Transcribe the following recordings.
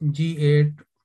G8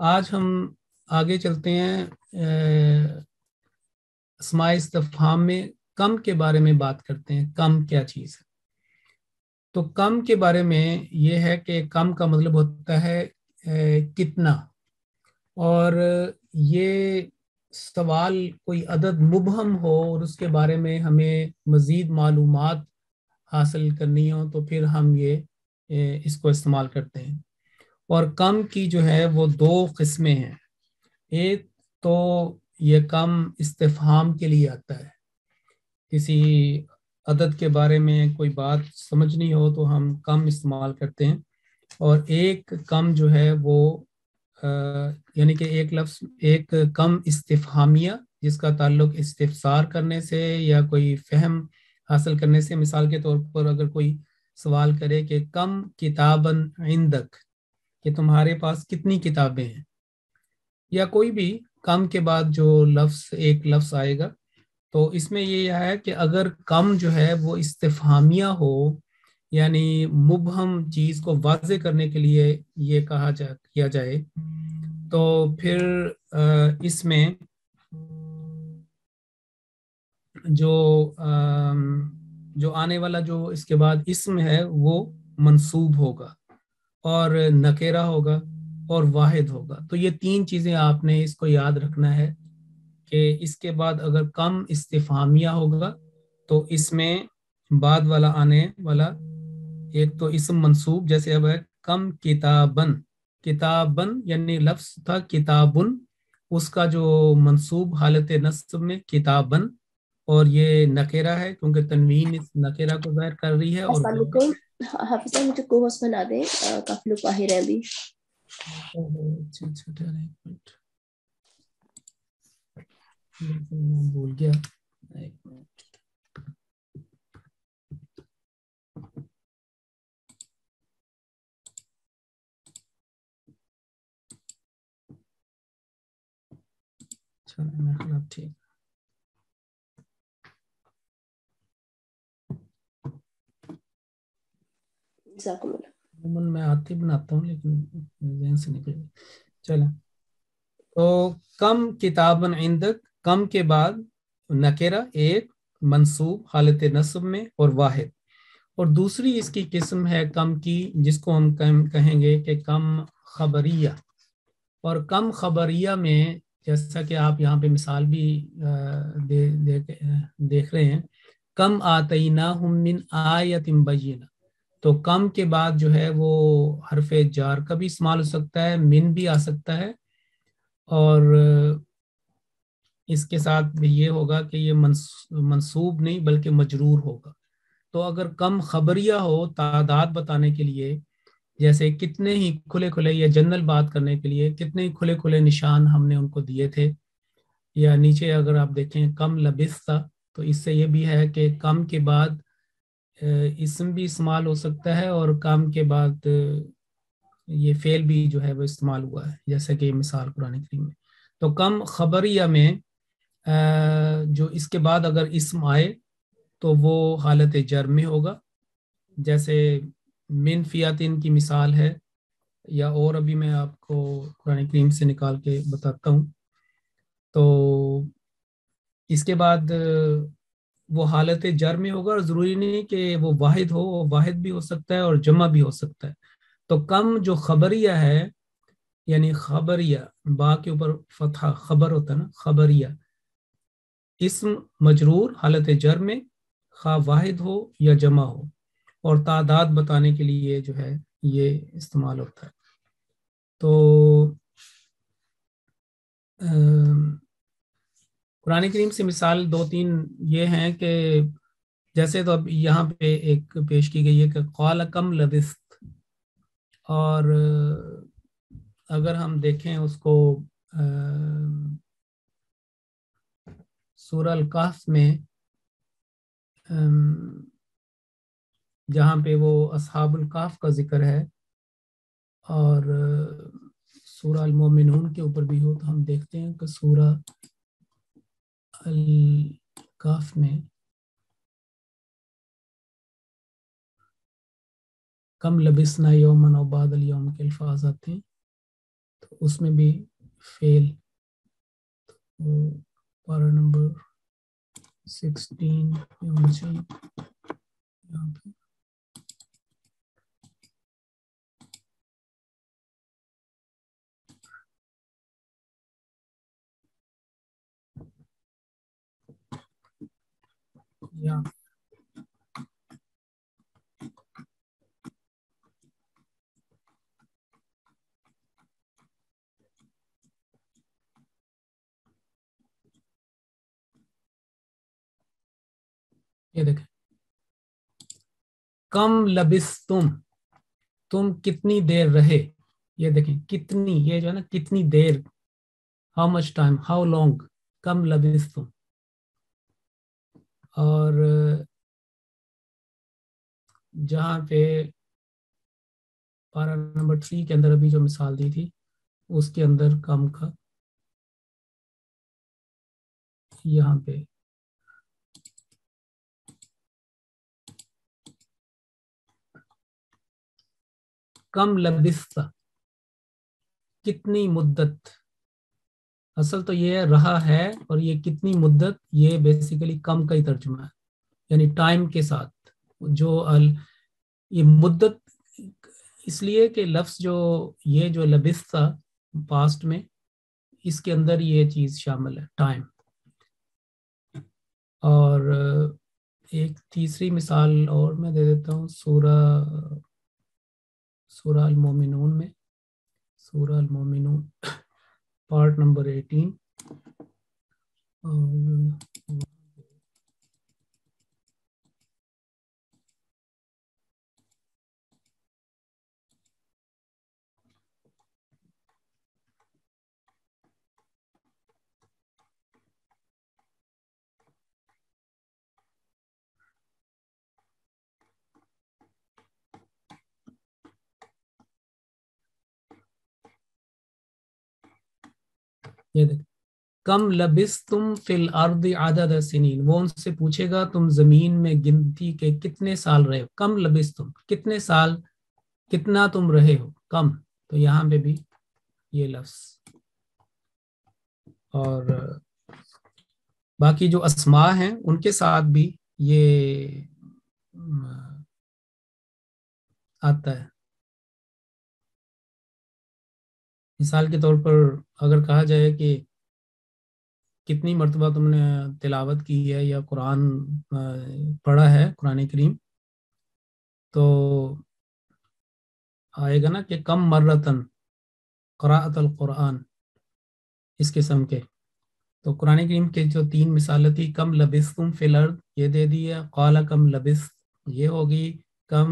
آج ہم آگے چلتے ہیں اسماء استفہام میں کم کے بارے میں بات کرتے ہیں. کم کیا چیز ہے؟ تو کم کے بارے میں یہ ہے کہ کم کا مطلب ہوتا ہے کتنا. اور یہ سوال کوئی عدد مبہم ہو اور اس کے بارے میں ہمیں مزید معلومات حاصل کرنی ہو تو پھر ہم یہ اس کو استعمال کرتے ہیں. اور کم کی جو ہے وہ دو قسمیں ہیں. ایک تو یہ کم استفہام کے لیے آتا ہے. کسی عدد کے بارے میں کوئی بات سمجھنی ہو تو ہم کم استعمال کرتے ہیں. اور ایک کم جو ہے وہ یعنی کہ ایک لفظ ایک کم استفہامیہ جس کا تعلق استفسار کرنے سے یا کوئی فہم حاصل کرنے سے. مثال کے طور پر اگر کوئی سوال کرے کہ کم کتاباً عندک، کہ تمہارے پاس کتنی کتابیں ہیں، یا کوئی بھی کم کے بعد جو ایک لفظ آئے گا، تو اس میں یہ ہے کہ اگر کم جو ہے وہ استفہامیہ ہو، یعنی مبہم چیز کو واضح کرنے کے لیے یہ کیا جائے، تو پھر اس میں جو آنے والا جو اس کے بعد اسم ہے وہ منصوب ہوگا اور نکرہ ہوگا اور واحد ہوگا. تو یہ تین چیزیں آپ نے اس کو یاد رکھنا ہے کہ اس کے بعد اگر کم استفہامیہ ہوگا تو اس میں بعد والا آنے والا ایک تو اسم منصوب، جیسے اب ہے کم کتابن. کتابن یعنی لفظ تھا کتابن، اس کا جو منصوب حالت نصب میں کتابن، اور یہ نکرہ ہے کیونکہ تنوین اس نکرہ کو ظاہر کر رہی ہے. اور السلام علیکم حافظ صاحب، مجھے کو ہوسٹ بنا دیں، کافی لوگ باہر ہیں ابھی. بھول گیا، ایک منٹ. چلو میرا خیال ٹھیک. جزاکم اللہ. عموماً میں آتی بناتا ہوں لیکن ذہن سے نکل گئی. چلیں، تو کم کتابن عندک، کم کے بعد نکرہ ایک منصوب حالت نصب میں اور واحد. اور دوسری اس کی قسم ہے کم کی جس کو ہم کہیں گے کہ کم خبریہ. اور کم خبریہ میں جیسا کہ آپ یہاں پہ مثال بھی دیکھ رہے ہیں، کم آتیناہم من آیۃ بینہ. تو کم کے بعد جو ہے وہ حرف جار کا بھی استعمال ہو سکتا ہے، من بھی آ سکتا ہے، اور اس کے ساتھ بھی یہ ہوگا کہ یہ منصوب نہیں بلکہ مجرور ہوگا. تو اگر کم خبریہ ہو تعداد بتانے کے لیے، جیسے کتنے ہی کھلے کھلے یا جنرل بات کرنے کے لیے کتنے ہی کھلے کھلے نشان ہم نے ان کو دیے تھے، یا نیچے اگر آپ دیکھیں کم لبثت، تو اس سے یہ بھی ہے کہ کم کے بعد اسم بھی استعمال ہو سکتا ہے اور کم کے بعد یہ فعل بھی جو ہے وہ استعمال ہوا ہے، جیسا کہ مثال قرآن کریم میں. تو کم خبریہ میں جو اس کے بعد اگر اسم آئے تو وہ حالت جر میں ہوگا، جیسے من فیاتن کی مثال ہے، یا اور ابھی میں آپ کو قرآن کریم سے نکال کے بتاتا ہوں. تو اس کے بعد وہ حالت جر میں ہوگا، اور ضروری نہیں کہ وہ واحد ہو، وہ واحد بھی ہو سکتا ہے اور جمع بھی ہو سکتا ہے. تو کم جو خبریہ ہے، یعنی خبریہ با کے اوپر فتحہ خبر ہوتا ہے نا، خبریہ اسم مجرور حالت جر میں، خواہ واحد ہو یا جمع ہو، اور تعداد بتانے کے لیے جو ہے یہ استعمال ہوتا ہے. تو قرآن کریم سے مثال دو تین یہ ہیں کہ جیسے تو اب یہاں پہ ایک پیش کی گئی ہے کہ قال کم لبثت. اور اگر ہم دیکھیں اس کو سورہ الکہف میں جہاں پہ وہ اصحاب الکہف کا ذکر ہے، اور سورہ المومنون کے اوپر بھی ہو، تو ہم دیکھتے ہیں کہ سورہ الکہف میں کم لبثنا یومن و بعد الیوم کے الفاظ آتے ہیں. تو اس میں بھی فیل، پارا نمبر 16 پہ ہونا چاہیے یہاں پہ. یا یہ دیکھیں کم لبستم، تم کتنی دیر رہے. یہ دیکھیں کتنی، یہ جو ہے نا کتنی دیر، how much time, how long, کم لبستم. اور جہاں پہ پارا نمبر 3 کے اندر ابھی جو مثال دی تھی اس کے اندر کم کا یہاں پہ کم لبست، کتنی مدت. اصل تو یہ رہا ہے، اور یہ کتنی مدت، یہ بیسیکلی کم کا ہی ترجمہ ہے، یعنی ٹائم کے ساتھ. جو یہ مدت اس لیے کہ لفظ جو یہ جو لبست تھا پاسٹ میں، اس کے اندر یہ چیز شامل ہے ٹائم. اور ایک تیسری مثال اور میں دے دیتا ہوں سورہ المومنون میں، سورہ المومنون پارٹ نمبر 18. اور یہ دیکھ کم لبستم فی الارض عدد سنین، وہ ان سے پوچھے گا تم زمین میں گنتی کے کتنے سال رہے ہو. کم لبستم، کتنے سال، کتنا تم رہے ہو، کم. تو یہاں پہ بھی یہ لفظ. اور باقی جو اسماء ہیں ان کے ساتھ بھی یہ آتا ہے. مثال کے طور پر اگر کہا جائے کہ کتنی مرتبہ تم نے تلاوت کی ہے یا قرآن پڑھا ہے، قرآن کریم، تو آئے گا نا کہ کم مرتن قراءت القرآن، اس قسم کے. تو قرآن کریم کے جو 3 مثالیں تھی، کم لبستم فی الارض یہ دے دی ہے، قال کم لبست یہ ہوگی، کم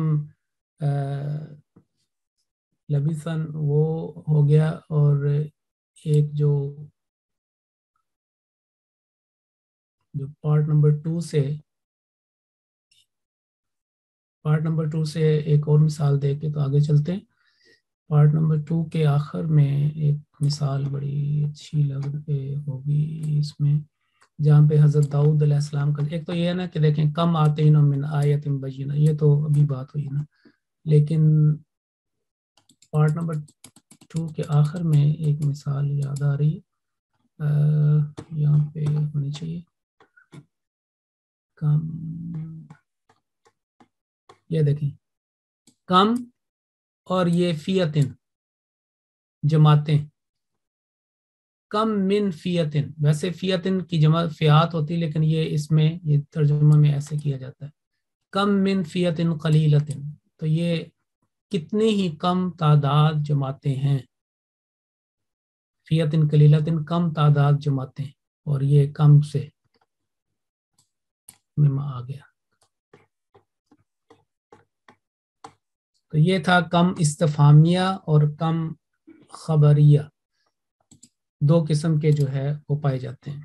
لبسن وہ ہو گیا، اور ایک جو پارٹ نمبر 2 سے ایک اور مثال دے کے تو آگے چلتے ہیں. پارٹ نمبر 2 کے آخر میں ایک مثال بڑی اچھی ہوگی اس میں، جہاں پہ حضرت داؤد علیہ السلام کا ایک تو یہ ہے نا کہ دیکھیں کم آتینا من آیت بینہ، یہ تو ابھی بات ہوئی نا، لیکن پارٹ نمبر 2 کے آخر میں ایک مثال یاد آ رہی یہاں پہ ہونی چاہیے. کم، یہ دیکھیں کم، اور یہ فیتن جماعتیں، کم من فیتن. ویسے فیتن کی جمع فیات ہوتی، لیکن یہ اس میں یہ ترجمہ میں ایسے کیا جاتا ہے کم من فیتن قلیلتن. تو یہ کتنی ہی کم تعداد جماعتیں ہیں، فیتن قلیلتن کم تعداد جماعتیں، اور یہ کم سے میں آ گیا. تو یہ تھا کم استفہامیہ اور کم خبریہ، 2 قسم کے جو ہے وہ پائے جاتے ہیں.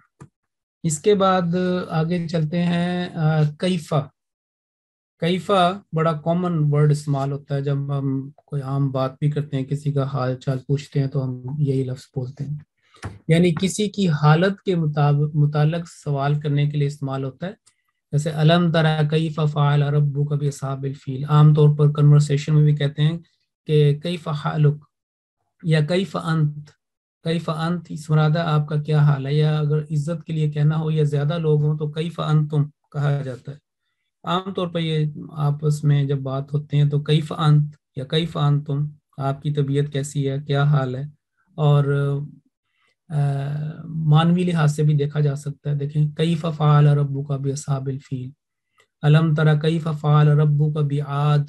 اس کے بعد آگے چلتے ہیں کیفہ. کیفہ بڑا کامن ورڈ استعمال ہوتا ہے جب ہم کوئی عام بات بھی کرتے ہیں، کسی کا حال چال پوچھتے ہیں تو ہم یہی لفظ بولتے ہیں، یعنی کسی کی حالت کے متعلق سوال کرنے کے لیے استعمال ہوتا ہے. جیسے الم تری کیف فعل ربک باصحاب الفیل، عام طور پر کنورسیشن میں بھی کہتے ہیں کہ کیف حالک، یا کیف انت، کیف انت اس مرادہ آپ کا کیا حال ہے، یا اگر عزت کے لیے کہنا ہو یا زیادہ لوگ ہوں تو کیف انتم کہا جاتا ہے. عام طور پر یہ آپس میں جب بات ہوتے ہیں تو کیف انت یا کیف انتم، آپ کی طبیعت کیسی ہے، کیا حال ہے. اور مانوی لحاظ سے بھی دیکھا جا سکتا ہے. دیکھیں کیف فعل ربک باصحاب الفیل، الم تری کیف فعل ربک بعاد.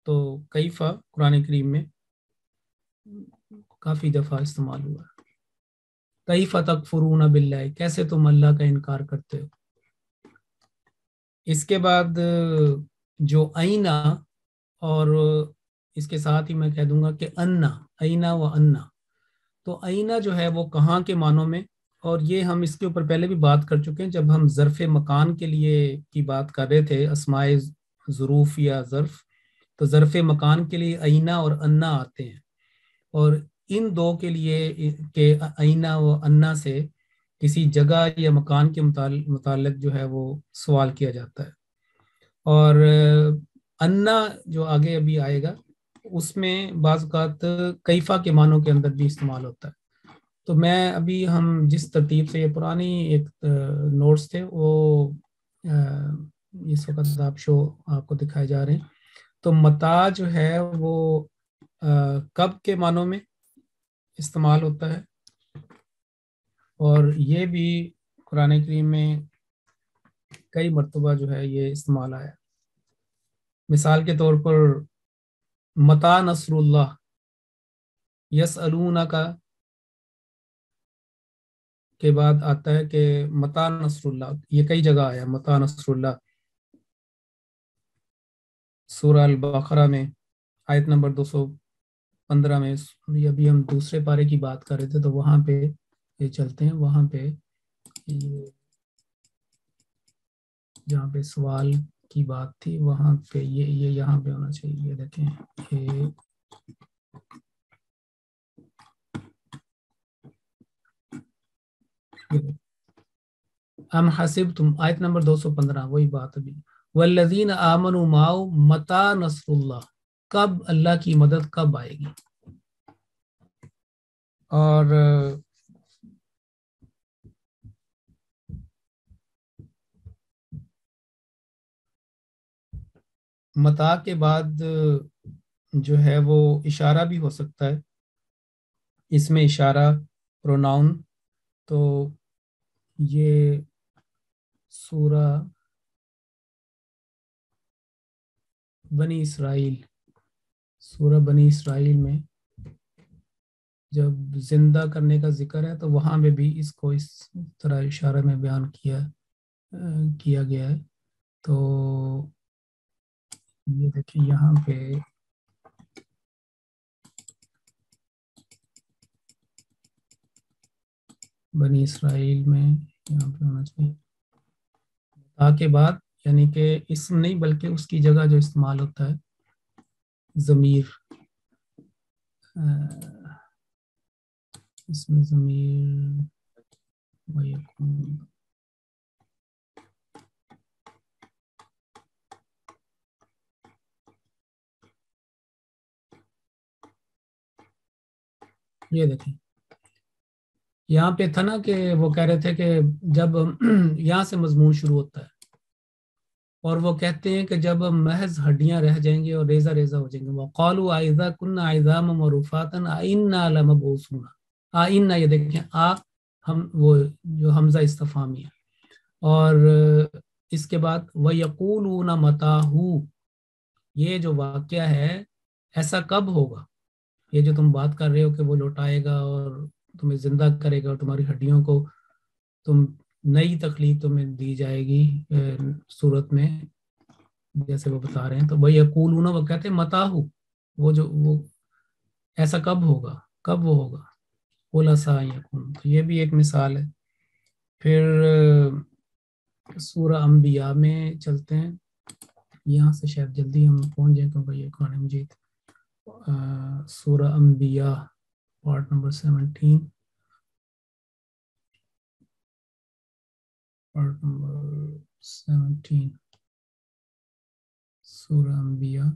تو کیف قرآن کریم میں کافی دفعہ استعمال ہوا ہے. کیف تکفرون باللہ، کیسے تم اللہ کا انکار کرتے ہو. اس کے بعد جو اینا، اور اس کے ساتھ ہی میں کہہ دوں گا کہ انا، اینا و انا. تو اینا جو ہے وہ کہاں کے معنوں میں، اور یہ ہم اس کے اوپر پہلے بھی بات کر چکے ہیں جب ہم ظرف مکان کے لیے کی بات کر رہے تھے، اسماء ظروف یا ظرف. تو ظرف مکان کے لیے اینا اور انا آتے ہیں، اور ان دو کے لیے کہ اینا و انا سے کسی جگہ یا مکان کے متعلق جو ہے وہ سوال کیا جاتا ہے. اور انا جو آگے ابھی آئے گا اس میں بعض اوقات کیفا کے معنوں کے اندر بھی استعمال ہوتا ہے. تو میں ابھی ہم جس ترتیب سے یہ پرانی ایک نوٹس تھے وہ اس وقت آپ کو دکھائے جا رہے ہیں. تو متا جو ہے وہ کب کے معنوں میں استعمال ہوتا ہے، اور یہ بھی قرآن کریم میں کئی مرتبہ جو ہے یہ استعمال آیا. مثال کے طور پر متا نصر اللہ، یسألونک کے بعد آتا ہے کہ متا نصر اللہ. یہ کئی جگہ آیا متا نصر اللہ. سورہ البقرہ میں آیت نمبر 215 میں، ابھی ہم دوسرے پارے کی بات کر رہے تھے تو وہاں پہ یہ چلتے ہیں، وہاں پہ جہاں پہ سوال کی بات تھی وہاں پہ یہ یہاں پہ ہونا چاہیے. یہ دیکھیں ام حسبتم، آیت نمبر 215، وہی بات ابھی. والذین آمنوا معه متی نصر اللہ، کب اللہ کی مدد کب آئے گی. اور متا کے بعد جو ہے وہ اشارہ بھی ہو سکتا ہے، اس میں اشارہ پروناؤن. تو یہ سورہ بنی اسرائیل میں جب زندہ کرنے کا ذکر ہے تو وہاں میں بھی اس کو اس طرح اشارہ میں بیان کیا گیا ہے. تو یہ دیکھیں یہاں پہ بنی اسرائیل میں یہاں پہ ہونا چاہیے کے بعد، یعنی کہ اسم نہیں بلکہ اس کی جگہ جو استعمال ہوتا ہے ضمیر، اس میں ضمیر یہ دیکھیں یہاں پہ تھا نا کہ وہ کہہ رہے تھے کہ جب یہاں سے مضمون شروع ہوتا ہے اور وہ کہتے ہیں کہ جب محض ہڈیاں رہ جائیں گے اور ریزہ ریزہ ہو جائیں گے. وَقَالُوا أَإِذَا كُنَّا عِظَامًا وَرُفَاتًا أَإِنَّا لَمَبْعُوثُونَ. آئنا، یہ دیکھیں ہم وہ جو حمزہ استفہامی ہے. اور اس کے بعد وَيَقُولُونَ مَتَىٰ، یہ جو واقعہ ہے ایسا کب ہوگا، یہ جو تم بات کر رہے ہو کہ وہ لوٹائے گا اور تمہیں زندہ کرے گا اور تمہاری ہڈیوں کو تم نئی تخلیق تمہیں دی جائے گی صورت میں جیسے وہ بتا رہے ہیں. تو وہ یقولون، وہ کہتے ہیں متاہو، وہ ایسا کب ہوگا، کب وہ ہوگا. قُلْ عَسَىٰ أَن يَكُونَ، تو یہ بھی ایک مثال ہے. پھر سورہ انبیاء میں چلتے ہیں، یہاں سے شاید جلدی ہم پہنچ جائیں کیونکہ یہ قرآن مجید. سورہ انبیاء پارٹ نمبر 17، پارٹ نمبر 17 سورہ انبیاء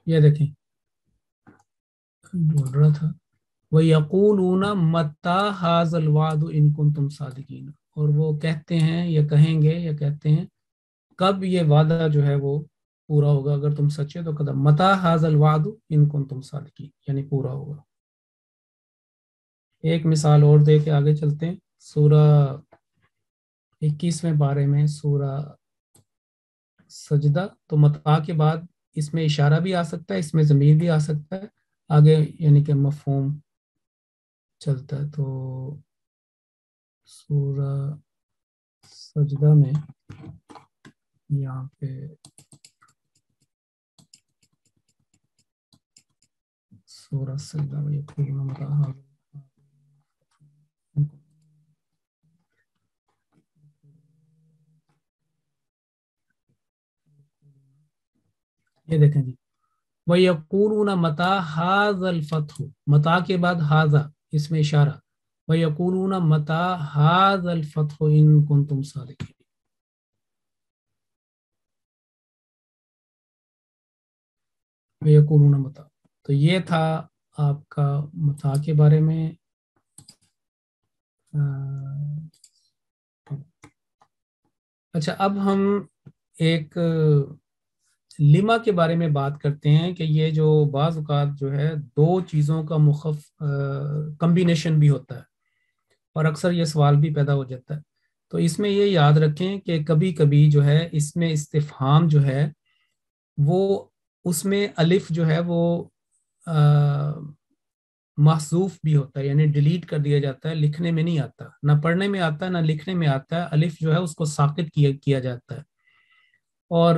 یہ دیکھیں بول رہا تھا وَيَقُولُونَ مَتَّى هَذَا الْوَعْدُ إِن كُنتُمْ صَادِقِينَ، اور وہ کہتے ہیں یا کہیں گے یا کہتے ہیں کب یہ وعدہ جو ہے وہ پورا ہوگا اگر تم سچے تو قدم مَتَّى هَذَا الْوَعْدُ إِن كُنتُمْ صَادِقِينَ یعنی پورا ہوگا۔ ایک مثال اور دے کے آگے چلتے ہیں، سورہ 21ویں بارے میں سورہ سجدہ، تو متاع کے بعد اس میں اشارہ بھی آ سکتا ہے، اس میں ضمیر بھی آ سکتا ہے، آگے یعنی کہ مفہوم چلتا ہے۔ تو سورہ سجدہ میں یہاں پہ سورہ سجدہ میں یہ دیکھیں جی وَيَقُولُونَ مَتَى هَذَا الْفَتْحُ، متا کے بعد ہاذا اس میں اشارہ، وَيَقُولُونَ مَتَى هَذَا الْفَتْحُ إِن كُنتُمْ صَادِقِينَ۔ وَيَقُولُونَ مَتَى، تو یہ تھا آپ کا متا کے بارے میں۔ اچھا اب ہم ایک لما کے بارے میں بات کرتے ہیں کہ یہ جو بعض اوقات جو ہے دو چیزوں کا کمبینیشن بھی ہوتا ہے، اور اکثر یہ سوال بھی پیدا ہو جاتا ہے۔ تو اس میں یہ یاد رکھیں کہ کبھی کبھی جو ہے اس میں استفہام جو ہے وہ اس میں الف جو ہے وہ محذوف بھی ہوتا ہے، یعنی ڈیلیٹ کر دیا جاتا ہے، لکھنے میں نہیں آتا، نہ پڑھنے میں آتا ہے نہ لکھنے میں آتا ہے، الف جو ہے اس کو ساقط کیا جاتا ہے۔ اور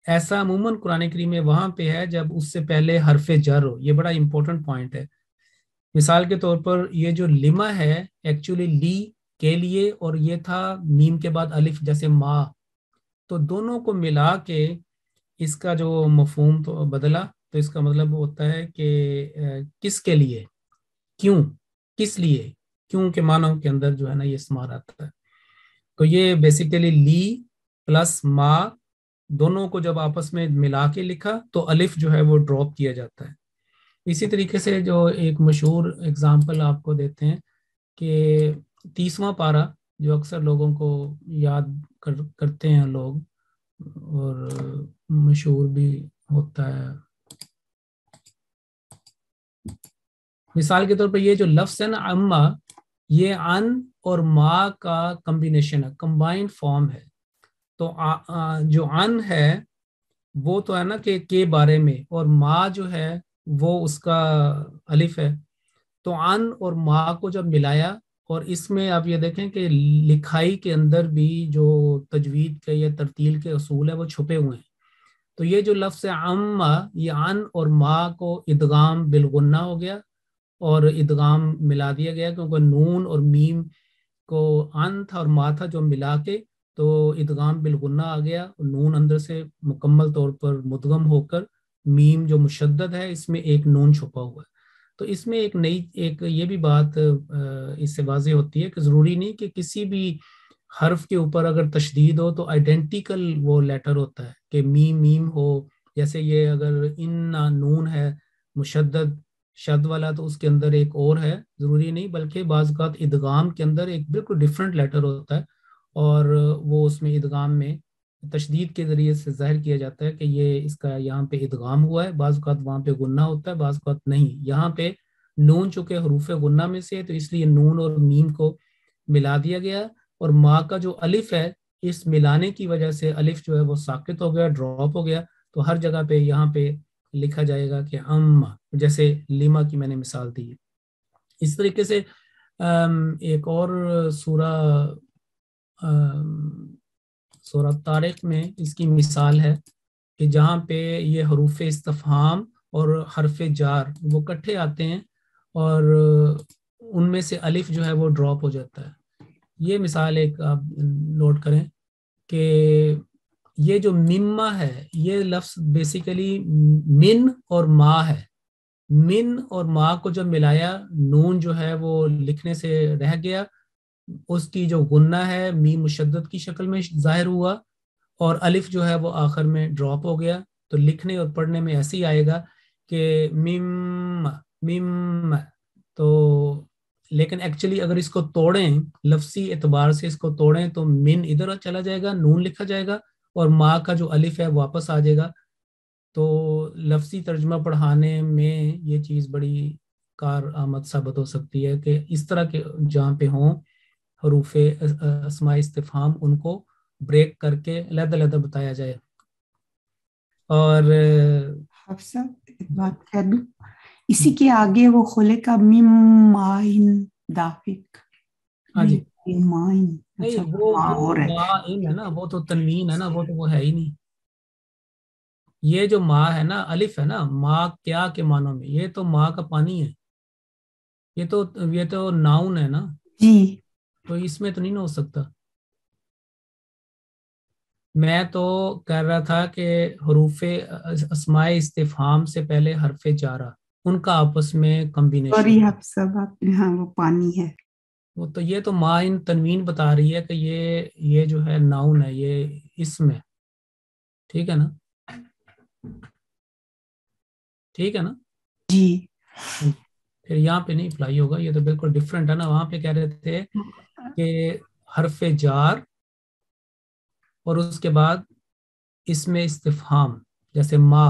ایسا عموماً قرآن کریم میں وہاں پہ ہے جب اس سے پہلے حرف جر ہو، یہ بڑا امپورٹنٹ پوائنٹ ہے۔ مثال کے طور پر یہ جو لما ہے ایکچولی لی کے لیے، اور یہ تھا میم کے بعد الف جیسے ما، تو دونوں کو ملا کے اس کا جو مفہوم تو بدلا، تو اس کا مطلب ہوتا ہے کہ کس کے لیے، کیوں، کس لیے، کیوں کے معنوں کے اندر جو ہے نا یہ استعمال آتا ہے۔ تو یہ بیسیکلی لی پلس ما دونوں کو جب آپس میں ملا کے لکھا تو الف جو ہے وہ ڈراپ کیا جاتا ہے۔ اسی طریقے سے جو ایک مشہور اگزامپل آپ کو دیتے ہیں کہ 30واں پارہ جو اکثر لوگوں کو یاد کرتے ہیں لوگ اور مشہور بھی ہوتا ہے، مثال کے طور پہ یہ جو لفظ ہے نا اما، یہ ان اور ما کا کمبینیشن ہے، کمبائنڈ فارم ہے۔ تو جو ان ہے وہ تو ہے نا کہ کے بارے میں، اور ما جو ہے وہ اس کا الف ہے۔ تو ان اور ما کو جب ملایا، اور اس میں آپ یہ دیکھیں کہ لکھائی کے اندر بھی جو تجوید کے یا ترتیل کے اصول ہے وہ چھپے ہوئے ہیں۔ تو یہ جو لفظ اما، یہ ان اور ما کو ادغام بالغنہ ہو گیا اور ادغام ملا دیا گیا، کیونکہ نون اور میم کو ان تھا اور ما تھا جو ملا کے تو ادغام بالغنہ آ گیا، نون اندر سے مکمل طور پر مدغم ہو کر میم جو مشدد ہے اس میں ایک نون چھپا ہوا ہے۔ تو اس میں ایک یہ بھی بات اس سے واضح ہوتی ہے کہ ضروری نہیں کہ کسی بھی حرف کے اوپر اگر تشدید ہو تو آئیڈینٹیکل وہ لیٹر ہوتا ہے کہ میم ہو، جیسے یہ اگر ان نون ہے مشدد شد والا تو اس کے اندر ایک اور ہے، ضروری نہیں، بلکہ بعض اوقات ادغام کے اندر ایک بالکل ڈفرینٹ لیٹر ہوتا ہے اور وہ اس میں ادغام میں تشدید کے ذریعے سے ظاہر کیا جاتا ہے کہ یہ اس کا یہاں پہ ادغام ہوا ہے، بعض اوقات وہاں پہ غنہ ہوتا ہے، بعض اوقات نہیں۔ یہاں پہ نون چونکہ حروف غنہ میں سے تو اس لیے نون اور میم کو ملا دیا گیا، اور ما کا جو الف ہے اس ملانے کی وجہ سے الف جو ہے وہ ساقط ہو گیا، ڈراپ ہو گیا، تو ہر جگہ پہ یہاں پہ لکھا جائے گا کہ جیسے لیما کی میں نے مثال دی ہے۔ اس طریقے سے ایک اور سورہ طارق میں اس کی مثال ہے کہ جہاں پہ یہ حروف استفہام اور حرف جار وہ کٹھے آتے ہیں اور ان میں سے الف جو ہے وہ ڈراپ ہو جاتا ہے. یہ مثال ایک آپ نوٹ کریں کہ یہ جو مما ہے یہ لفظ بیسیکلی من اور ما ہے. من اور ما کو جب ملایا نون جو ہے وہ لکھنے سے رہ گیا, اس کی جو غنہ ہے میم مشدد کی شکل میں ظاہر ہوا اور الف جو ہے وہ آخر میں ڈراپ ہو گیا. تو لکھنے اور پڑھنے میں ایسے ہی آئے گا کہ مم مم. تو لیکن ایکچولی اگر اس کو توڑیں لفظی اعتبار سے اس کو توڑیں تو من ادھر چلا جائے گا, نون لکھا جائے گا اور ما کا جو الف ہے واپس آ جائے گا. تو لفظی ترجمہ پڑھانے میں یہ چیز بڑی کارآمد ثابت ہو سکتی ہے کہ اس طرح کے جہاں پہ ہوں حروف اسماء استفہام ان کو بریک کر کے علیحدہ علیحدہ بتایا جائے. اور حفصہ ایک بات کہہ دوں, اسی کے آگے وہ کھولے کا میم مائن دافق. ہاں جی مائن نہیں وہ مائن ہے نا, وہ تو تنوین ہے نا, وہ ہے ہی نہیں. یہ جو ماں ہے نا الف ہے نا, ماں کیا کے معنوں میں, یہ تو ماں کا پانی ہے, یہ تو ناؤن ہے نا جی, تو اس میں تو نہیں ہو سکتا. میں تو کہہ رہا تھا کہ حروف اسماء استفہام سے پہلے حرف جارہ ان کا آپس میں کمبینیشن. سوری حفصہ آپ نے, ہاں وہ پانی ہے. وہ تو یہ تو مائن تنوین بتا رہی ہے کہ یہ جو ہے ناؤن ہے, یہ اسم ہے. ٹھیک ہے نا, ٹھیک ہے نا جی. پھر یہاں پہ نہیں اپلائی ہوگا, یہ تو بالکل ڈفرینٹ ہے نا. وہاں پہ کہہ رہے تھے کہ حرف جار اور اس کے بعد اسم استفہام جیسے ما,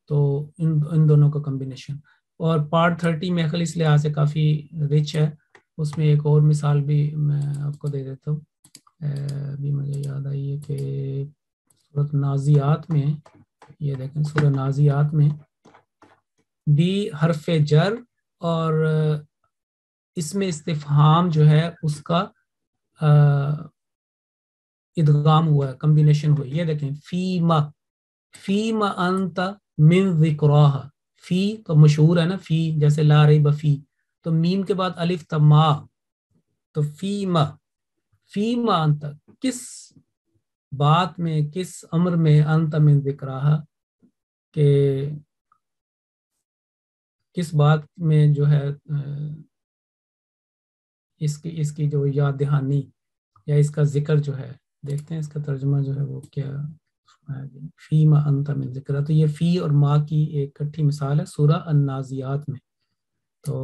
تو ان دونوں کا کمبینیشن. اور پارٹ 30 میں خل اس لحاظ سے کافی رچ ہے, اس میں ایک اور مثال بھی میں آپ کو دے دیتا ہوں. ابھی مجھے یاد آئی ہے کہ سورۃ نازیات میں, یہ دیکھیں سورۃ نازیات میں بھی حرف جر اور اسم استفہام جو ہے اس کا ادغام ہوا ہے, کمبینیشن ہوئی. یہ دیکھیں فیما انت من ذکراہا, فی تو مشہور ہے نا, فی جیسے لا ریب فی, تو میم کے بعد الف تھا ما, تو فیما انت کس بات میں, کس امر میں, انت من ذکراہا کہ کس بات میں جو ہے اس کی جو یاد دہانی یا اس کا ذکر جو ہے. دیکھتے ہیں اس کا ترجمہ جو ہے وہ کیا فی ما انت من ذکرہ. تو یہ فی اور ما کی ایک کٹھی مثال ہے سورہ النازیات میں. تو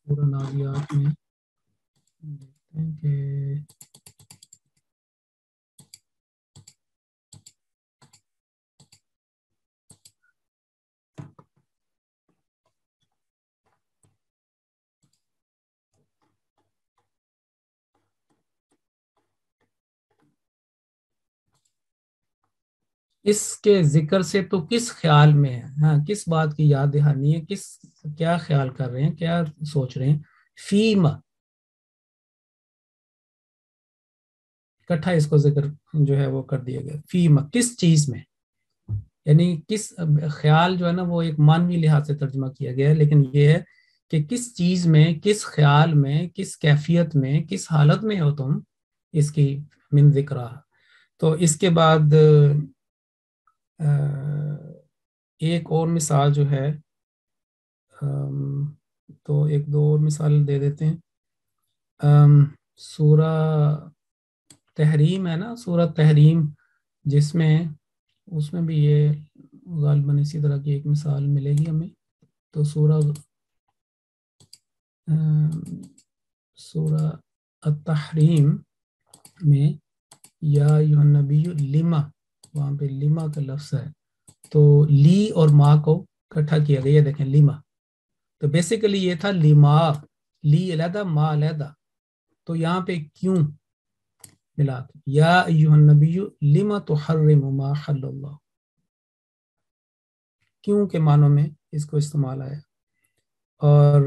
سورہ نازیات میں دیکھتے ہیں کہ اس کے ذکر سے تو کس خیال میں ہے, ہاں کس بات کی یاد دہانی ہے, کیا خیال کر رہے ہیں, کیا سوچ رہے ہیں. فیما اکٹھا اس کو ذکر جو ہے وہ کر دیا گیا. فیما کس چیز میں, یعنی کس خیال جو ہے نا وہ ایک معنوی لحاظ سے ترجمہ کیا گیا ہے, لیکن یہ ہے کہ کس چیز میں, کس خیال میں, کس کیفیت میں, کس حالت میں ہو تم اس کی من ذکرہ. تو اس کے بعد ایک اور مثال جو ہے, تو ایک دو اور مثال دے دیتے ہیں. سورہ تحریم ہے نا, سورہ تحریم جس میں اس میں بھی یہ غالباً اسی طرح کی ایک مثال ملے گی ہمیں. تو سورہ التحریم میں یا ایھا النبی لما, وہاں پہ لما کا لفظ ہے, تو لی اور ما کو اکٹھا کیا گیا. دیکھیں لما, تو بیسیکلی یہ تھا لما, لی علیحدہ ما علیحدہ, تو یہاں پہ کیوں ملا, یا ایھا النبی لما تحرم ما حل اللہ, کیوں کے معنوں میں اس کو استعمال آیا. اور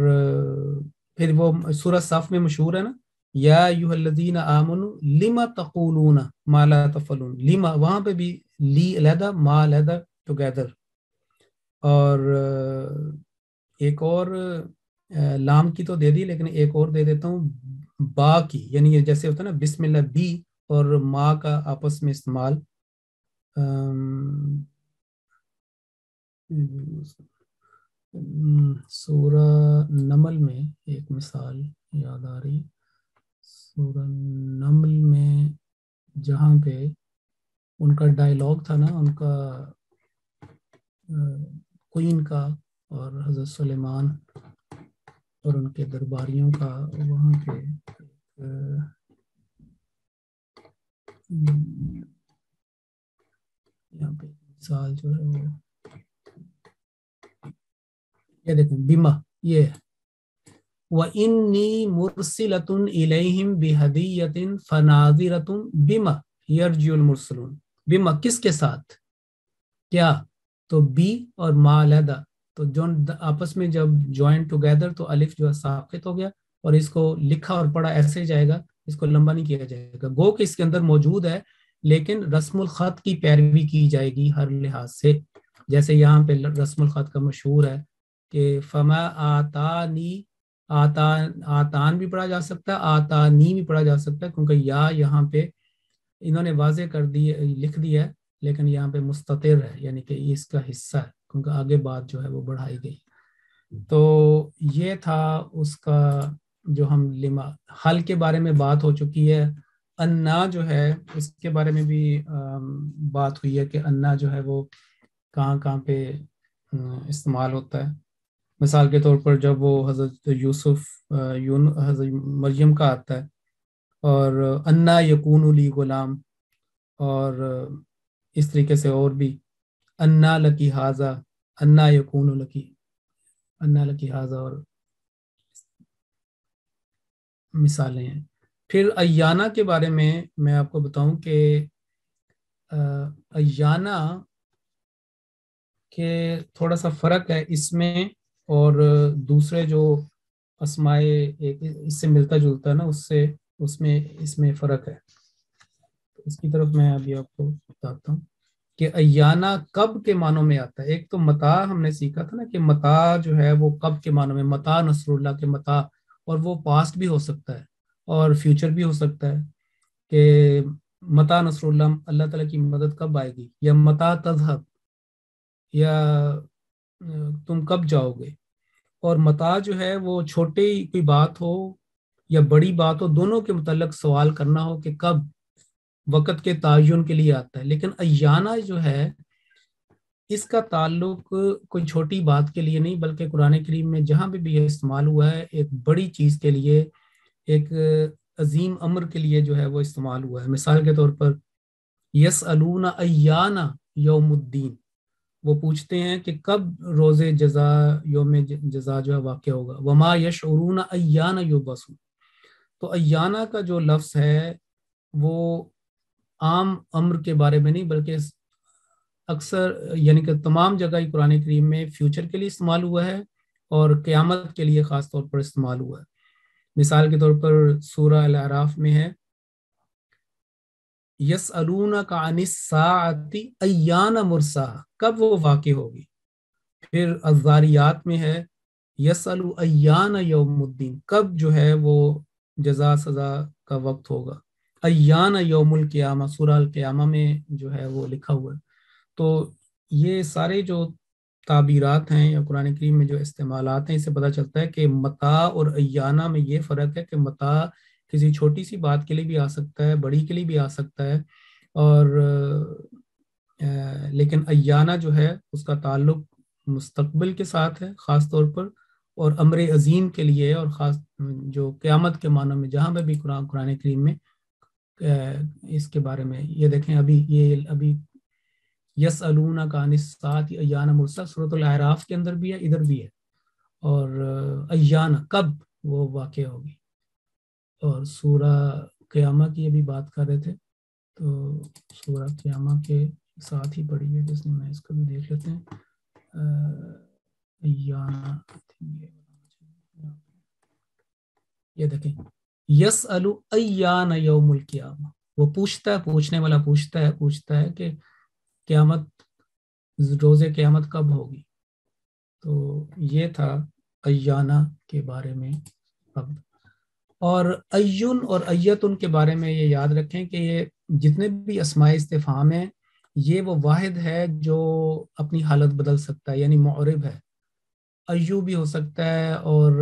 پھر وہ سورہ صف میں مشہور ہے نا, یا ایھا الذین آمنوا لما تقولون ما لا تفعلون, لما وہاں پہ بھی لی علیحدہ ما علیحدہ ٹوگیدر. اور ایک اور لام کی تو دے دی، لیکن ایک اور دے دیتا ہوں با کی، یعنی یہ جیسے ہوتا ہے نا بسم اللہ بی اور ما کا آپس میں استعمال. سورہ نمل میں ایک مثال یاد آ رہی، سورہ نمل میں جہاں پہ ان کا ڈائیلاگ تھا نا، ان کا کوئین کا اور حضرت سلیمان اور ان کے درباریوں کا، وہاں پہ یہاں پہ مثال جو ہے وہ یہ دیکھیں بیما، یہ ہے وَإِنِّي مُرْسِلَةٌ إِلَيْهِمْ بِهَدِيَّةٍ فَنَاظِرَةٌ بِمَا يَرْجِعُ الْمُرْسَلُونَ. بِمَا کس کے ساتھ، کیا، تو بی اور ما علیحدہ، تو جو آپس میں جب جوائن ٹوگیدر تو الف جو ہے ساقط ہو گیا، اور اس کو لکھا اور پڑھا ایسے جائے گا، اس کو لمبا نہیں کیا جائے گا. گو کہ اس کے اندر موجود ہے، لیکن رسم الخط کی پیروی کی جائے گی ہر لحاظ سے. جیسے یہاں پہ رسم الخط کا مشہور ہے کہ فما آتانی، آتان بھی پڑھا جا سکتا ہے، آتانی بھی پڑھا جا سکتا ہے، کیونکہ یا یہاں پہ انہوں نے واضح کر دی، لکھ دیا ہے، لیکن یہاں پہ مستتر ہے، یعنی کہ اس کا حصہ ہے، کیونکہ آگے بات جو ہے وہ بڑھائی گئی. تو یہ تھا اس کا جو ہم لما حل کے بارے میں بات ہو چکی ہے. انا جو ہے اس کے بارے میں بھی بات ہوئی ہے کہ انا جو ہے وہ کہاں کہاں پہ استعمال ہوتا ہے. مثال کے طور پر جب وہ حضرت یوسف حضرت مریم کا آتا ہے، اور انا یکون لی غلام، اور اس طریقے سے اور بھی انا لکی حاضا، انا یکون لکی، انا لکی حاضا، اور مثالیں ہیں. پھر ایانہ کے بارے میں آپ کو بتاؤں کہ ایانہ کہ تھوڑا سا فرق ہے اس میں اور دوسرے جو اسماء اس سے ملتا جلتا ہے نا، اس میں فرق ہے. اس کی طرف میں ابھی آپ کو بتاتا ہوں کہ ایانہ کب کے معنوں میں آتا ہے. ایک تو متا ہم نے سیکھا تھا نا کہ متا جو ہے وہ کب کے معنوں میں، متا نصر اللہ کے متا، اور وہ پاسٹ بھی ہو سکتا ہے اور فیوچر بھی ہو سکتا ہے کہ متا نصر اللہ، اللہ تعالیٰ کی مدد کب آئے گی، یا متا تذہب، یا تم کب جاؤ گے. اور متا جو ہے وہ چھوٹی کوئی بات ہو یا بڑی بات ہو، دونوں کے متعلق سوال کرنا ہو کہ کب، وقت کے تعین کے لیے آتا ہے. لیکن ایانہ جو ہے اس کا تعلق کوئی چھوٹی بات کے لیے نہیں، بلکہ قرآن کریم میں جہاں بھی یہ استعمال ہوا ہے ایک بڑی چیز کے لیے، ایک عظیم امر کے لیے جو ہے وہ استعمال ہوا ہے. مثال کے طور پر یسألون ایان یوم الدین، وہ پوچھتے ہیں کہ کب روز جزا، یوم جزا جو ہے واقع ہوگا. وما یشعرون ایان یبعثون. تو ایانہ کا جو لفظ ہے وہ عام امر کے بارے میں نہیں، بلکہ اکثر یعنی کہ تمام جگہ ہی قرآن کریم میں فیوچر کے لیے استعمال ہوا ہے اور قیامت کے لیے خاص طور پر استعمال ہوا ہے. مثال کے طور پر سورہ الاعراف میں ہے یسألونک عن الساعۃ ایان مرساہا، کب وہ واقع ہوگی. پھر الذاریات میں ہے یسألو ایان یوم الدین، کب جو ہے وہ جزا سزا کا وقت ہوگا. ایان یوم القیامہ، سورہ القیامہ میں جو ہے وہ لکھا ہوا ہے. تو یہ سارے جو تعبیرات ہیں یا قرآن کریم میں جو استعمالات ہیں، اس سے پتہ چلتا ہے کہ متا اور ایانہ میں یہ فرق ہے کہ متا کسی چھوٹی سی بات کے لیے بھی آ سکتا ہے، بڑی کے لیے بھی آ سکتا ہے، اور لیکن ایانہ جو ہے اس کا تعلق مستقبل کے ساتھ ہے خاص طور پر، اور امر عظیم کے لیے، اور خاص جو قیامت کے معنوں میں جہاں پہ بھی قرآن کریم میں اس کے بارے میں یہ دیکھیں. ابھی یسألونک عن الساعۃ ایان مرساہا سورۃ الاعراف کے اندر بھی ہے، ادھر بھی ہے. اور ایان کب وہ واقع ہوگی. اور سورہ قیامہ کی ابھی بات کر رہے تھے، تو سورہ قیامہ کے ساتھ ہی پڑھی ہے جس نے، میں اس کو بھی دیکھ لیتے ہیں. ایان یہ دیکھیں یسألو ایان یوم القیامہ، وہ پوچھتا ہے، پوچھنے والا پوچھتا ہے کہ قیامت، روز قیامت کب ہوگی. تو یہ تھا ایانہ کے بارے میں. اب اور ایون اور ایتن کے بارے میں یہ یاد رکھیں کہ یہ جتنے بھی اسماء استفہام ہیں یہ وہ واحد ہے جو اپنی حالت بدل سکتا ہے، یعنی معرب ہے. ایو بھی ہو سکتا ہے اور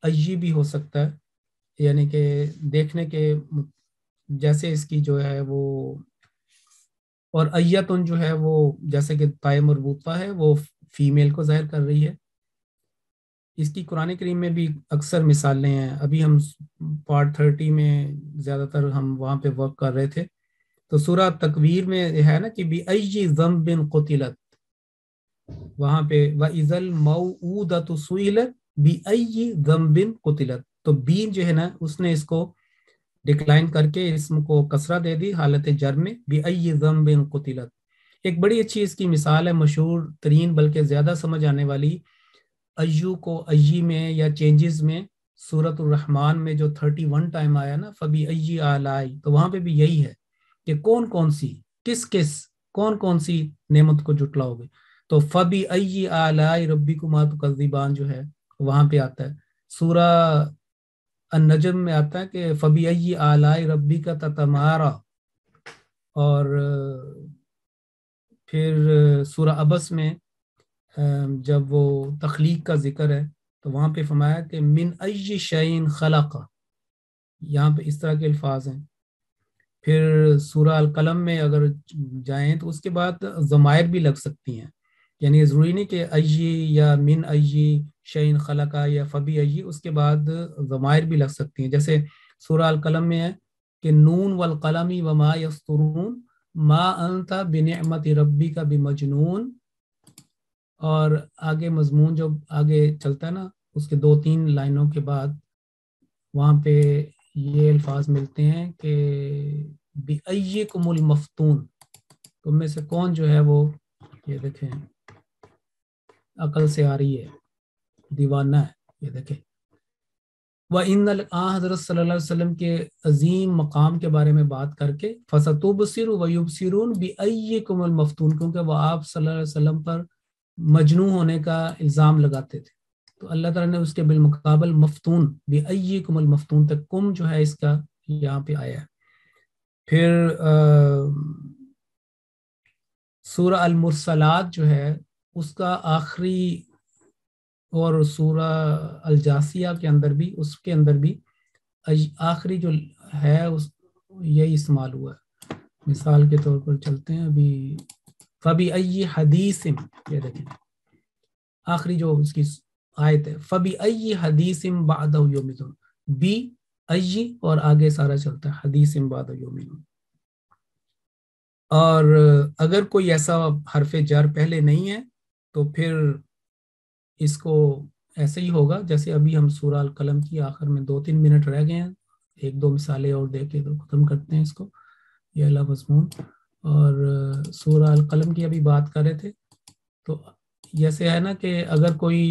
ای بھی ہو سکتا ہے، یعنی کہ دیکھنے کے جیسے اس کی جو ہے وہ، اور ایتن جو ہے وہ جیسے کہ تائے مربوطہ ہے وہ فیمیل کو ظاہر کر رہی ہے. اس کی قرآن کریم میں بھی اکثر مثالیں ہیں. ابھی ہم پارٹ 30 میں زیادہ تر ہم وہاں پہ ورک کر رہے تھے، تو سورہ تکویر میں ہے نا کہ بِأَيِّ ذَنبٍ قُتِلَتْ، وہاں پہ وَإِذَا الْمَوْءُودَةُ سُئِلَتْ بِأَيِّ ذَنبٍ قُتِلَتْ، تو بین جو ہے نا اس نے اس کو ڈکلائن کر کے اسم کو کسرہ دے دی حالت جر میں، بِأَيِّ ذَنبٍ قُتِلَتْ. ایک بڑی اچھی اس کی مثال ہے، مشہور ترین بلکہ زیادہ سمجھ آنے والی، ایو کو ایی میں یا چینجز میں سورۃ الرحمن میں جو 31 ٹائم آیا نا فَبِأَيِّ آلَاءِ، تو وہاں پہ بھی یہی ہے کہ کون کون سی کون کون سی نعمت کو جھٹلاؤ گے. تو فَبِأَيِّ آلَاءِ رَبِّكُمَا تُكَذِّبَانِ جو ہے وہاں پہ آتا ہے. سورہ النجم میں آتا ہے کہ فَبِأَيِّ آلَاءِ رَبِّكَ تَتَمَارَى، اور پھر سورہ عبس میں جب وہ تخلیق کا ذکر ہے تو وہاں پہ فرمایا کہ من ای شیء خلق، یہاں پہ اس طرح کے الفاظ ہیں. پھر سورہ القلم میں اگر جائیں تو اس کے بعد ضمائر بھی لگ سکتی ہیں، یعنی ضروری نہیں کہ ای یا من ای شیء خلق یا فبی ای، اس کے بعد ضمائر بھی لگ سکتی ہیں. جیسے سورہ القلم میں ہے کہ نون والقلم وما یسطرون ما انت بنعمت ربک بمجنون، اور آگے مضمون جو آگے چلتا ہے نا اس کے 2-3 لائنوں کے بعد وہاں پہ یہ الفاظ ملتے ہیں کہ بِأَيِّكُمُ الْمَفْتُونَ، تم میں سے کون جو ہے وہ، یہ دیکھیں عقل سے آ رہی ہے، دیوانہ ہے. یہ دیکھیں وَإِنَّ حضرت صلی اللہ علیہ وسلم کے عظیم مقام کے بارے میں بات کر کے فَسَتُبْصِرُ وَيُبْصِرُونَ بِأَيِّكُمُ الْمَفْتُونَ، کیونکہ وہ آپ صلی اللہ علیہ وسلم پر مجنون ہونے کا الزام لگاتے تھے، تو اللہ تعالیٰ نے اس کے بالمقابل مفتون بِأَيِّكُمُ الْمَفْتُونَ تک کم جو ہے اس کا یہاں پہ آیا ہے. پھر سورہ المرسلات جو ہے اس کا آخری، اور سورہ الجاسیہ کے اندر بھی، اس کے اندر بھی آخری جو ہے یہی استعمال ہوا ہے. مثال کے طور پر چلتے ہیں ابھی فَبِأَيِّ حَدِيثٍ، یہ دیکھیں آخری جو اس کی آیت ہے فَبِأَيِّ حَدِيثٍ بَعْدَهُ يُؤْمِنُونَ، بی ای اور آگے سارا چلتا ہے حَدِيثٍ بَعْدَهُ يُؤْمِنُونَ. اور اگر کوئی ایسا حرف جر پہلے نہیں ہے تو پھر اس کو ایسے ہی ہوگا جیسے ابھی ہم سورہ القلم کی آخر میں 2-3 منٹ رہ گئے ہیں، 1-2 مثالیں اور دے کے تو ختم کرتے ہیں اس کو، یہ اللہ مضمون. اور سورہ القلم کی ابھی بات کر رہے تھے، تو جیسے ہے نا کہ اگر کوئی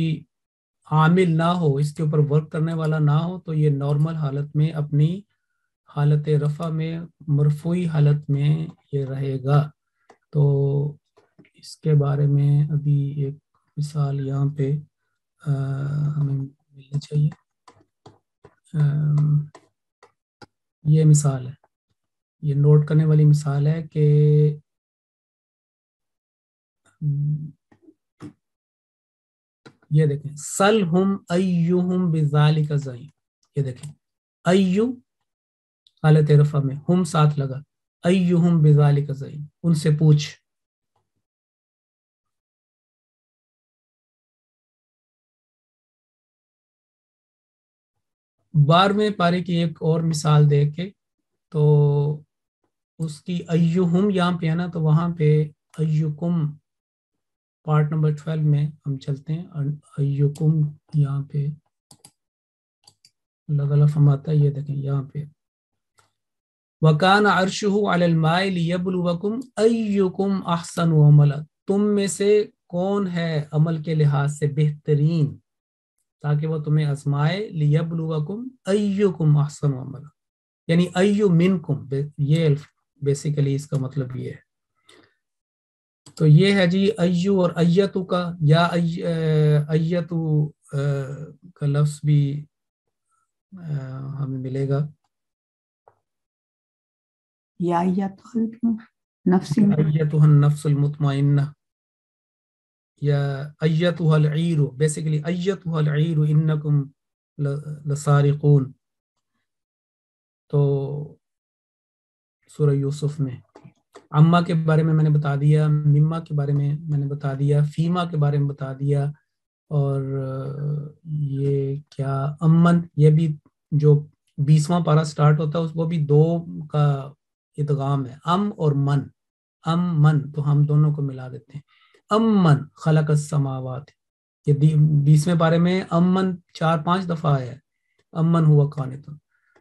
عامل نہ ہو، اس کے اوپر ورک کرنے والا نہ ہو، تو یہ نارمل حالت میں اپنی حالت رفع میں مرفوعی حالت میں یہ رہے گا. تو اس کے بارے میں ابھی ایک مثال یہاں پہ ہمیں ملنی چاہیے. یہ مثال ہے، یہ نوٹ کرنے والی مثال ہے کہ یہ دیکھیں سَلْهُمْ أَيُّهُمْ بِذَلِكَ زَعِيمٌ، یہ دیکھیں ایو حالت رفع میں، ہم ساتھ لگا، ایہم بذالک زعیم، ان سے پوچھ. بارہویں پارے کی ایک اور مثال دے کے، تو اس کی ایہم یہاں پہ ہے نا، تو وہاں پہ ایکم پارٹ نمبر 12 میں ہم چلتے ہیں، ایکم یہاں پہ اللہ تعالیٰ فرماتا ہے، یہ دیکھیں یہاں پہ وَكَانَ عَرْشُهُ عَلَى الْمَاءِ لِيَبْلُوَكُمْ أَيُّكُمْ أَحْسَنُ عَمَلًا، تم میں سے کون ہے عمل کے لحاظ سے بہترین، تاکہ وہ تمہیں آزمائے. لِيَبْلُوَكُمْ أَيُّكُمْ أَحْسَنُ عَمَلًا، یعنی ایو منکم، یہ بیسیکلی اس کا مطلب یہ ہے. تو یہ ہے جی ایو اور ایتو کا، یا ایتو کا لفظ بھی ہمیں ملے گا، یا نفس ایتها النفس المطمئنہ، یا ایتها العیر، بیسیکلی ایتها العیر انکم لسارقون، تو سورہ یوسف میں عما کے بارے میں نے بتا دیا، مما کے بارے میں نے بتا دیا، فیما کے بارے میں بتا دیا، اور یہ کیا امن، یہ بھی جو 20واں پارہ سٹارٹ ہوتا ہے وہ بھی 2 کا ادغام ہے، ام اور من، ام من، تو ہم دونوں کو ملا دیتے ہیں، امن خلق السماوات، یہ 20ویں پارے میں امن 4-5 دفعہ آیا ہے، امن ہوا قانتن۔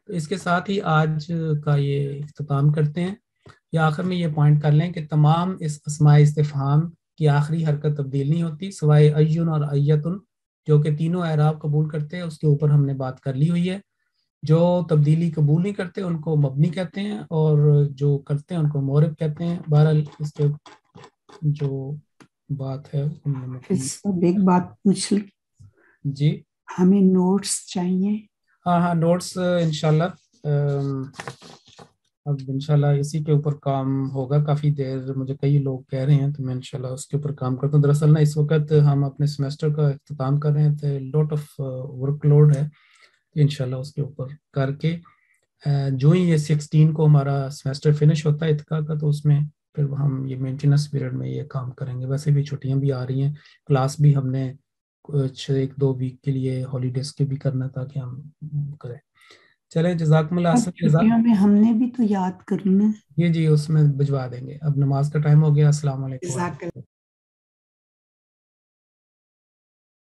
تو اس کے ساتھ ہی آج کا یہ اختتام کرتے ہیں، یا آخر میں یہ پوائنٹ کر لیں کہ تمام اس اسماء استفہام کی آخری حرکت تبدیل نہیں ہوتی سوائے ایون اور ایتن، جو کہ تینوں اعراب قبول کرتے ہیں، اس کے اوپر ہم نے بات کر لی ہوئی ہے۔ جو تبدیلی قبول نہیں کرتے ان کو مبنی کہتے ہیں، اور جو کرتے ہیں ان کو مورب کہتے ہیں۔ بہرحال اس کے جو بات ہے ایک بات پوچھ لی جی، ہمیں نوٹس چاہیے؟ ہاں نوٹس انشاءاللہ، اب انشاءاللہ اسی کے اوپر کام ہوگا، کافی دیر مجھے کئی لوگ کہہ رہے ہیں، تو میں انشاءاللہ اس کے اوپر کام کرتا ہوں۔ دراصل نا اس وقت ہم اپنے سیمیسٹر کا اختتام کر رہے ہیں، تو لوٹ آف ورک لوڈ ہے، انشاءاللہ اس کے اوپر کر کے جو ہی یہ 16 کو ہمارا سیمیسٹر فنش ہوتا ہے اتقاء کا، تو اس میں پھر ہم یہ مینٹیننس پیریڈ میں یہ کام کریں گے۔ ویسے بھی چھٹیاں بھی آ رہی ہیں، کلاس بھی ہم نے کچھ 1-2 ویک کے لیے ہالیڈیز کے بھی کرنا تھا کہ ہم کریں۔ چلیں جزاکم اللہ چھٹیوں میں ہم نے بھی تو یاد کرنا ہے۔ جی اس میں بھجوا دیں گے۔ اب نماز کا ٹائم ہو گیا، السلام علیکم۔